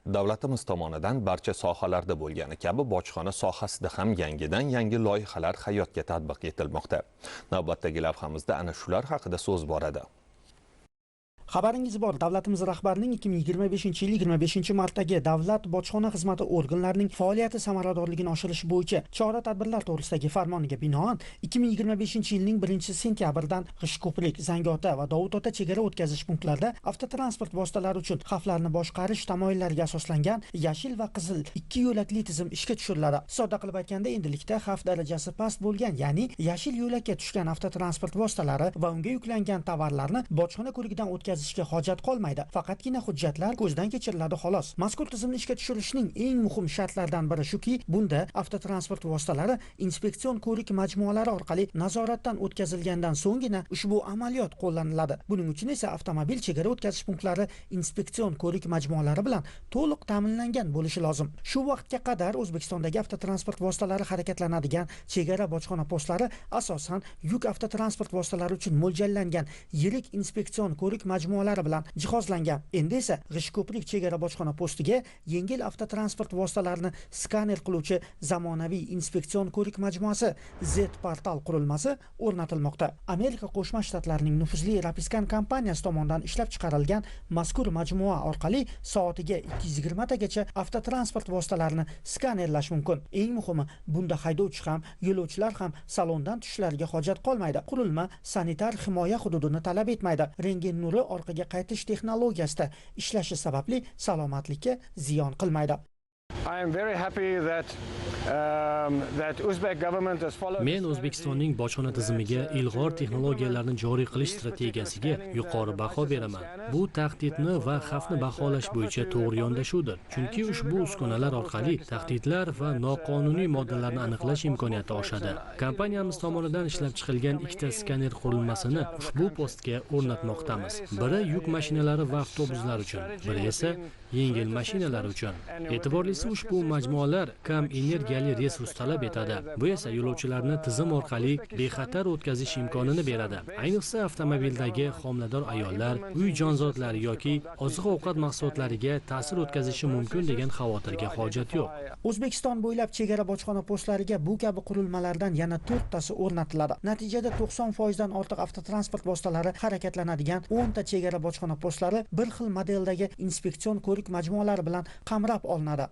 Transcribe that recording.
Davlatimiz tomonidan barcha sohalarda bo'lgani kabi bojxona sohasida ham yangi loyihalar hayotga tatbiq etilmoqda. Navbatdagi lavhamizda ana shular haqida so'z boradi. Xabaringiz bor, davlatimiz rahbarining 2025-yil 25-martdagi davlat bojxona xizmati organlarining faoliyati samaradorligini oshirish bo'yicha chora-tadbirlar to'g'risidagi farmoniga binoan 2025-yilning 1-sentyabridan G'ishtko'prik, Zangiota va Dovudota chegara o'tkazish punktlarida avtotransport vositalari uchun xavflarni boshqarish tamoyillariga asoslangan yashil va qizil ikki yo'lakli tizim ishga tushiriladi. Sodda qilib aytganda, endilikda xavf darajasi past bo'lgan, ya'ni yashil yo'lakka tushgan avtotransport vositalari va unga yuklangan tovarlarni bojxona ko'rigidan o'tkazishga hojat qolmaydi. Faqatgina hujjatlar ko'zdan kechiriladi xolos. Mazkur tizimni ishga tushirishning eng muhim shartlaridan biri shuki, bunda avtotransport vositalari inspeksion ko'rik majmualari orqali nazoratdan o'tkazilgandan so'nggina ushbu amaliyot qo'llaniladi. Buning uchun esa avtomobil chegara o'tkazish punktlari inspeksion ko'rik majmualari bilan to'liq ta'minlangan bo'lishi lozim. Shu vaqtga qadar O'zbekistondagi avtotransport vositalari harakatlanadigan chegara bojxona postlari asosan yuk avtotransport vositalari uchun mo'ljallangan yirik inspeksion ko'rik majmualari bilan jihozlangan. Endi esa G'ishtko'prik chegara bojxona postiga yengil avtotransport vositalarini skaner qiluvchi zamonaviy inspeksion ko'rik majmuasi Z-portal qurilmasi o'rnatilmoqda. Amerika Qo'shma Shtatlarining nufuzli Rapiscan kompaniyasi tomonidan ishlab chiqarilgan mazkur majmua orqali soatiga 220 tagacha avtotransport vositalarini skanerlash mumkin. Eng muhimi, bunda haydovchi ham, yo'lovchilar ham salondan tushishlariga hojat qolmaydi. Qurilma sanitar himoya hududini talab etmaydi. Rentgen nuri orqaga qaytish texnologiyasida ishlashi sababli salomatlikka ziyon qilmaydi. Men O'zbekistonning bojxona tizimiga ilg'or texnologiyalarni joriy qilish strategiyasiga yuqori baho beraman. Bu tahdidni va xavfni baholash bo'yicha to'g'ri yondashuvdir. Chunki ushbu uskunalar orqali tahdidlar va noqonuniy moddalarni aniqlash imkoniyati oshadi. Kompaniyamiz tomonidan ishlab chiqilgan ikkita skaner qurilmasini ushbu postga o'rnatmoqdamiz. Biri yuk mashinalari va avtobuslar uchun, biri esa yengil mashinalar uchun. E'tiborlisi, ushbu majmualar kam energiyali resurs talab etadi. Bu esa yo'lovchilarni tizim orqali bexatar o'tkazish imkonini beradi. Ayniqsa avtomobildagi homilador ayollar, uy jonzotlar yoki oziq-ovqat mahsulotlariga ta'sir o'tkazishi mumkin degan xavotirga hojat yo'q. O'zbekiston bo'ylab chegara bojxona postlariga bu kabi qurilmalardan yana 4 tasi o'rnatiladi. Natijada 90% dan ortiq avtotransport vositalari harakatlanadigan 10 ta chegara bojxona postlari bir xil modeldagi inspeksion ko'rik majmualari bilan qamrab olinadi.